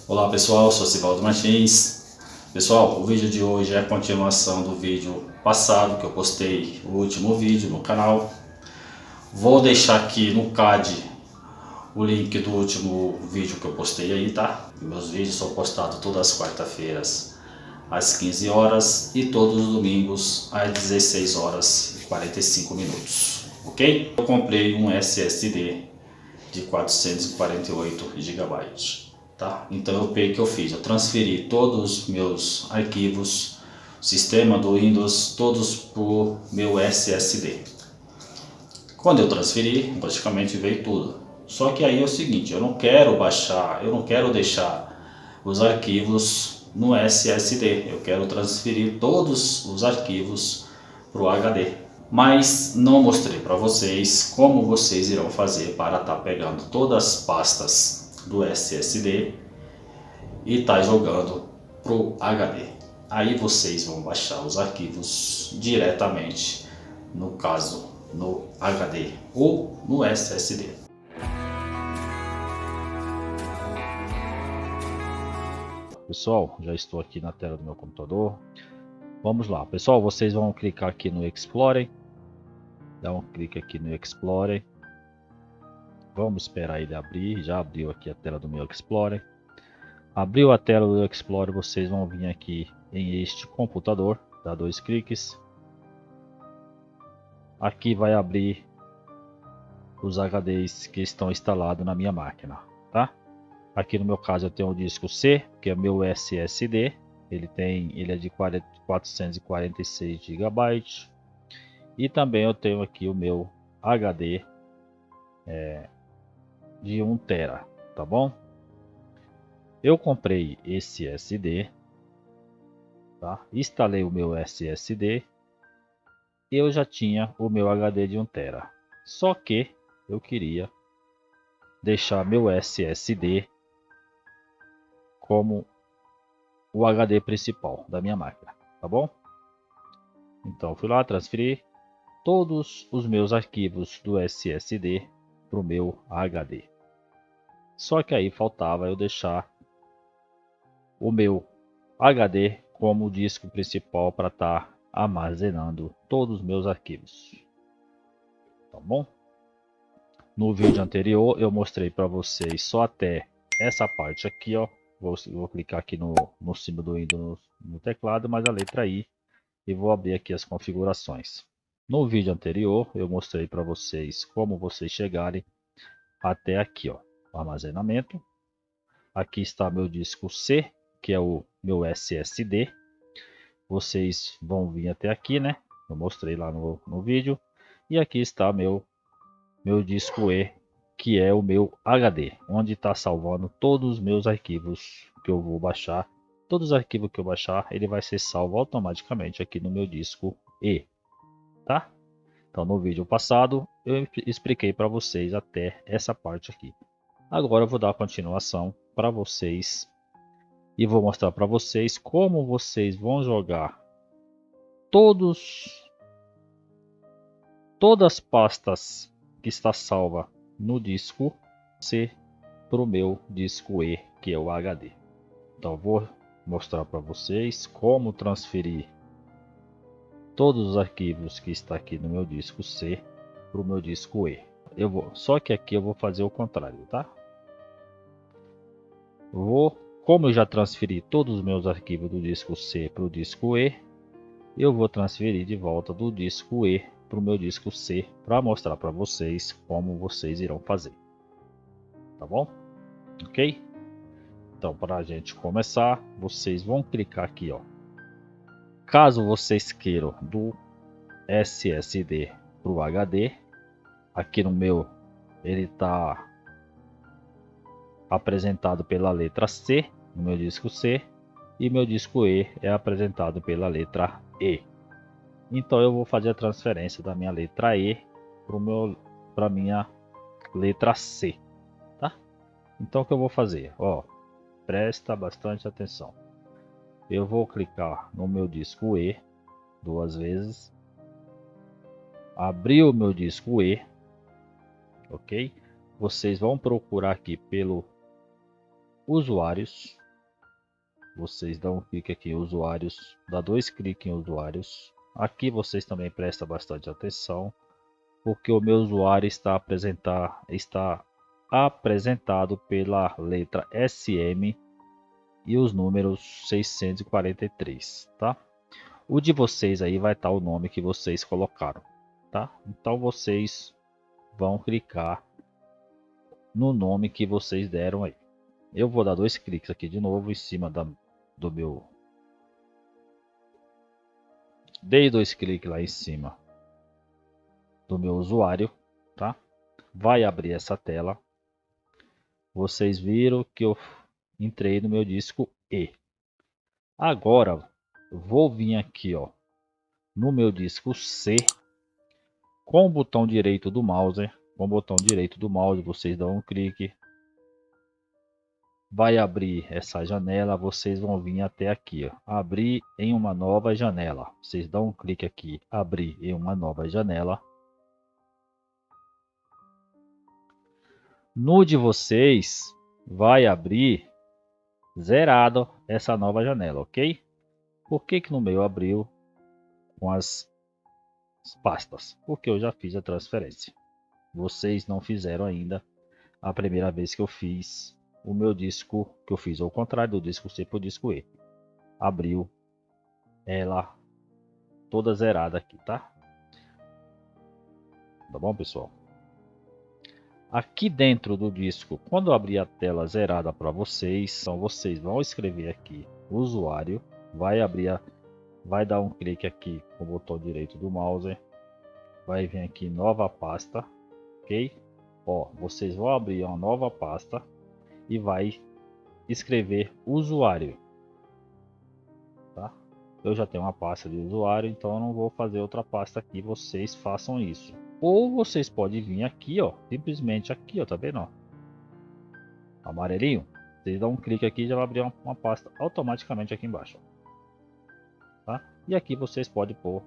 Olá pessoal, sou Sivaldo Martins. Pessoal, o vídeo de hoje é a continuação do vídeo passado que eu postei, o último vídeo no canal. Vou deixar aqui no card o link do último vídeo que eu postei aí, tá? Meus vídeos são postados todas as quarta-feiras às 15 horas e todos os domingos às 16 horas e 45 minutos, ok? Eu comprei um SSD de 448 GB. Tá? Então o que eu fiz? Eu transferi todos os meus arquivos, sistema do Windows, todos para o meu SSD. Quando eu transferi, praticamente veio tudo. Só que aí é o seguinte, eu não quero baixar, eu não quero deixar os arquivos no SSD. Eu quero transferir todos os arquivos para o HD. Mas não mostrei para vocês como vocês irão fazer para estar pegando todas as pastas do SSD e tá jogando pro HD. Aí vocês vão baixar os arquivos diretamente, no caso no HD ou no SSD. Pessoal, já estou aqui na tela do meu computador. Vamos lá, pessoal, vocês vão clicar aqui no Explorer. Dá um clique aqui no Explorer. Vamos esperar ele abrir. Já abriu aqui a tela do meu Explorer. Abriu a tela do Explorer, vocês vão vir aqui em este computador, dá dois cliques. Aqui vai abrir os HDs que estão instalados na minha máquina, tá? Aqui no meu caso eu tenho o disco C, que é o meu SSD. Ele é de 446 GB. E também eu tenho aqui o meu HD de 1 TB, tá bom? Eu comprei esse SD, tá? Instalei o meu SSD. Eu já tinha o meu HD de 1 TB. Só que eu queria deixar meu SSD como o HD principal da minha máquina, tá bom? Então fui lá, transferi todos os meus arquivos do SSD para o meu HD. Só que aí faltava eu deixar o meu HD como disco principal para estar armazenando todos os meus arquivos, tá bom? No vídeo anterior eu mostrei para vocês só até essa parte aqui, ó. Vou clicar aqui no símbolo do Windows no teclado, mais a letra I, e vou abrir aqui as configurações. No vídeo anterior eu mostrei para vocês como vocês chegarem até aqui, ó, o armazenamento. Aqui está meu disco C, que é o meu SSD. Vocês vão vir até aqui, né? Eu mostrei lá no vídeo. E aqui está meu disco E, que é o meu HD, onde está salvando todos os meus arquivos que eu vou baixar. Todos os arquivos que eu baixar, ele vai ser salvo automaticamente aqui no meu disco E, tá? Então no vídeo passado eu expliquei para vocês até essa parte aqui. Agora eu vou dar continuação para vocês e vou mostrar para vocês como vocês vão jogar todas as pastas que está salva no disco C para o meu disco E, que é o HD. Então vou mostrar para vocês como transferir todos os arquivos que está aqui no meu disco C para o meu disco E. Só que aqui eu vou fazer o contrário, tá? Como eu já transferi todos os meus arquivos do disco C para o disco E, eu vou transferir de volta do disco E para o meu disco C para mostrar para vocês como vocês irão fazer, tá bom? Ok? Então, para a gente começar, vocês vão clicar aqui, ó. Caso vocês queiram do SSD para o HD, aqui no meu ele está apresentado pela letra C, no meu disco C, e meu disco E é apresentado pela letra E. Então eu vou fazer a transferência da minha letra E para minha letra C, tá? Então o que eu vou fazer? Ó, presta bastante atenção. Eu vou clicar no meu disco E duas vezes, abrir o meu disco E, ok? Vocês vão procurar aqui pelo usuários. Vocês dão um clique aqui em usuários, dá 2 cliques em usuários. Aqui vocês também prestam bastante atenção, porque o meu usuário está apresentado pela letra SM e os números 643, tá? O de vocês aí vai estar o nome que vocês colocaram, tá? Então vocês vão clicar no nome que vocês deram aí. Eu vou dar 2 cliques aqui de novo em cima do meu. Dei 2 cliques lá em cima do meu usuário, tá? Vai abrir essa tela. Vocês viram que eu entrei no meu disco E. Agora vou vir aqui, ó, no meu disco C, com o botão direito do mouse. Com o botão direito do mouse, vocês dão um clique. Vai abrir essa janela, vocês vão vir até aqui, ó, abrir em uma nova janela. Vocês dão um clique aqui, abrir em uma nova janela. No de vocês vai abrir zerado essa nova janela, ok? Por que que no meu abriu com as pastas? Porque eu já fiz a transferência. Vocês não fizeram ainda. A primeira vez que eu fiz o meu disco, que eu fiz ao contrário do disco C para o disco E. Abriu ela toda zerada aqui, tá? Tá bom, pessoal? Aqui dentro do disco, quando eu abrir a tela zerada para vocês, então vocês vão escrever aqui usuário, vai dar um clique aqui com o botão direito do mouse, vai vir aqui nova pasta, ok? Ó, vocês vão abrir uma nova pasta e vai escrever usuário, tá? Eu já tenho uma pasta de usuário, então eu não vou fazer outra pasta aqui, vocês façam isso. Ou vocês podem vir aqui, ó, simplesmente aqui, ó, tá vendo, ó? Amarelinho. Vocês dão um clique aqui e já vai abrir uma pasta automaticamente aqui embaixo, tá? E aqui vocês podem pôr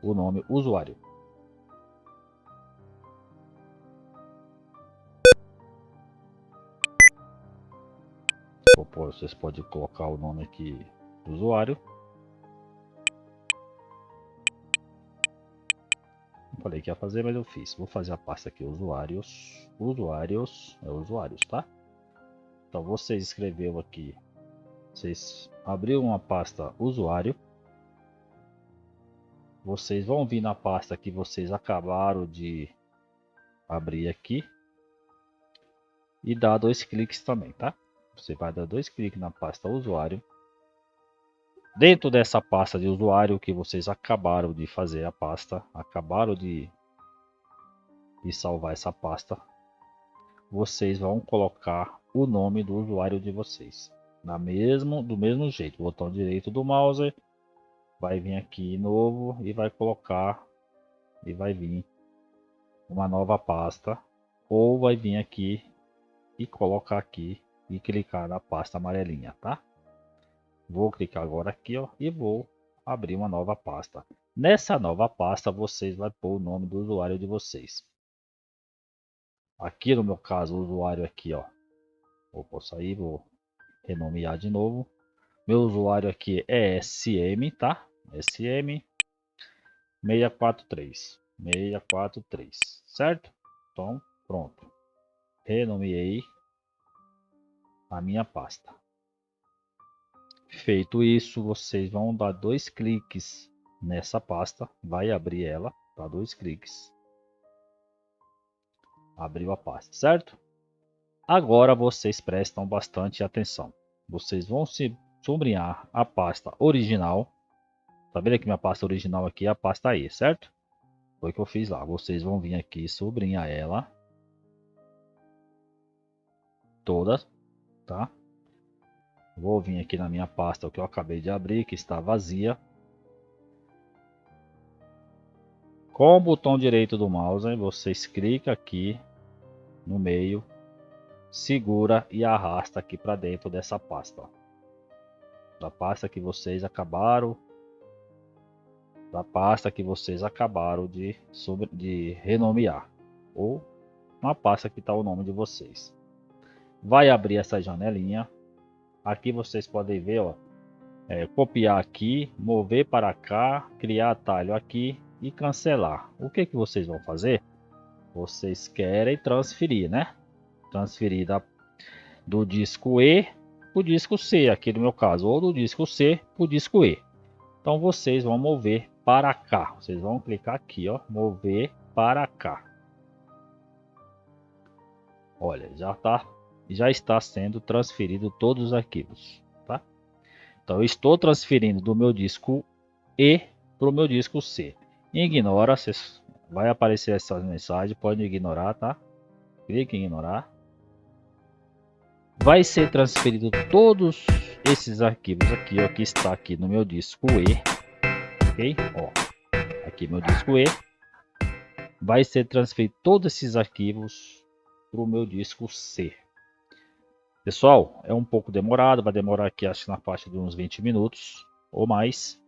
o nome usuário. Vocês podem colocar o nome aqui do usuário. Não falei que ia fazer, mas eu fiz. Vou fazer a pasta aqui usuários, usuários, tá? Então vocês escreveram aqui, vocês abriram uma pasta usuário. Vocês vão vir na pasta que vocês acabaram de abrir aqui e dar 2 cliques também, tá? Você vai dar 2 cliques na pasta usuário. Dentro dessa pasta de usuário que vocês acabaram de fazer a pasta, acabaram de salvar essa pasta, vocês vão colocar o nome do usuário de vocês. Do mesmo jeito, botão direito do mouse, vai vir aqui novo e vai colocar, e vai vir uma nova pasta, ou vai vir aqui e colocar aqui e clicar na pasta amarelinha, tá? Vou clicar agora aqui, ó, e vou abrir uma nova pasta. Nessa nova pasta vocês vão pôr o nome do usuário de vocês. Aqui no meu caso o usuário aqui, ó, vou sair, vou renomear de novo. Meu usuário aqui é SM, tá? SM 643, certo? Então pronto, renomeei a minha pasta. Feito isso, vocês vão dar 2 cliques nessa pasta, vai abrir ela, dá 2 cliques, abriu a pasta, certo? Agora vocês prestam bastante atenção. Vocês vão se sublinhar a pasta original. Tá vendo que minha pasta original aqui é a pasta E, certo? Foi o que eu fiz lá. Vocês vão vir aqui sublinhar ela toda, tá? Vou vir aqui na minha pasta que eu acabei de abrir, que está vazia. Com o botão direito do mouse, vocês clicam aqui no meio, segura e arrasta aqui para dentro dessa pasta. Da pasta que vocês acabaram de renomear, ou uma pasta que está o nome de vocês. vai abrir essa janelinha. Aqui vocês podem ver, ó, copiar aqui, mover para cá, criar atalho aqui e cancelar. O que que vocês vão fazer? Vocês querem transferir, né? Transferir do disco E para o disco C, aqui no meu caso, ou do disco C para o disco E. Então vocês vão mover para cá. Vocês vão clicar aqui, ó, mover para cá. Olha, já está sendo transferido todos os arquivos, tá? Então eu estou transferindo do meu disco E para o meu disco C. Ignora, vai aparecer essa mensagem, pode ignorar, tá? Clique em ignorar. Vai ser transferido todos esses arquivos aqui, ó, que está aqui no meu disco E, ok? Ó, aqui meu disco E. Vai ser transferido todos esses arquivos para o meu disco C. Pessoal, é um pouco demorado, vai demorar aqui acho que na faixa de uns 20 minutos ou mais.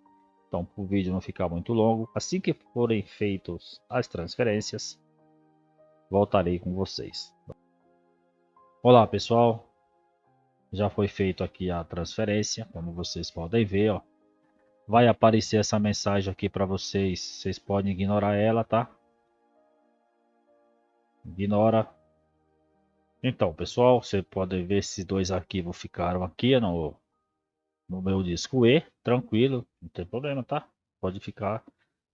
Então, para o vídeo não ficar muito longo, assim que forem feitas as transferências, voltarei com vocês. Olá pessoal, já foi feito aqui a transferência, como vocês podem ver, ó. Vai aparecer essa mensagem aqui para vocês, vocês podem ignorar ela, tá? Ignora. Então pessoal, você pode ver esses dois arquivos ficaram aqui no meu disco E, tranquilo, não tem problema, tá? Pode ficar,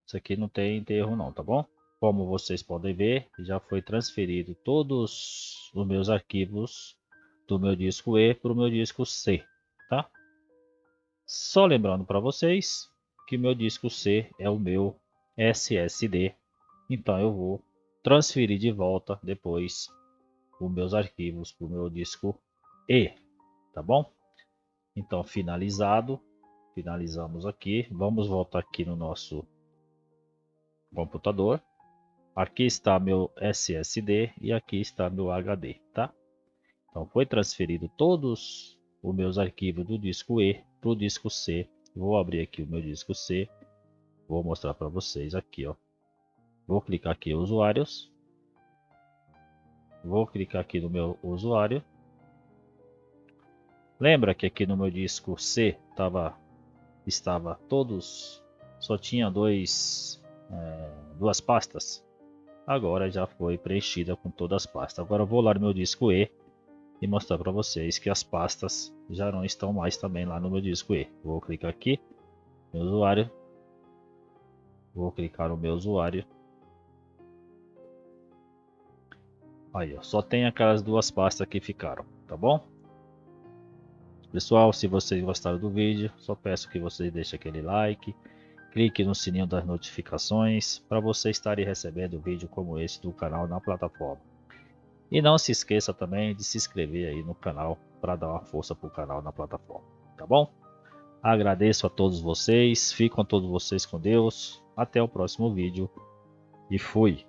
isso aqui não tem erro não, tá bom? Como vocês podem ver, já foi transferido todos os meus arquivos do meu disco E para o meu disco C, tá? Só lembrando para vocês que meu disco C é o meu SSD, então eu vou transferir de volta depois os meus arquivos para o meu disco E, tá bom? Então finalizamos aqui, vamos voltar aqui no nosso computador. Aqui está meu SSD e aqui está meu HD, tá? Então foi transferido todos os meus arquivos do disco E para o disco C. Vou abrir aqui o meu disco C, vou mostrar para vocês aqui, ó. Vou clicar aqui em usuários, vou clicar aqui no meu usuário. Lembra que aqui no meu disco C estava todos, só tinha duas pastas. Agora já foi preenchida com todas as pastas. Agora eu vou lá no meu disco E e mostrar para vocês que as pastas já não estão mais também lá no meu disco E. Vou clicar aqui, meu usuário, vou clicar no meu usuário. Aí, ó, só tem aquelas duas pastas que ficaram, tá bom? Pessoal, se vocês gostaram do vídeo, só peço que vocês deixem aquele like, clique no sininho das notificações para vocês estarem recebendo vídeo como esse do canal na plataforma. E não se esqueça também de se inscrever aí no canal para dar uma força para o canal na plataforma, tá bom? Agradeço a todos vocês, ficam todos vocês com Deus, até o próximo vídeo e fui!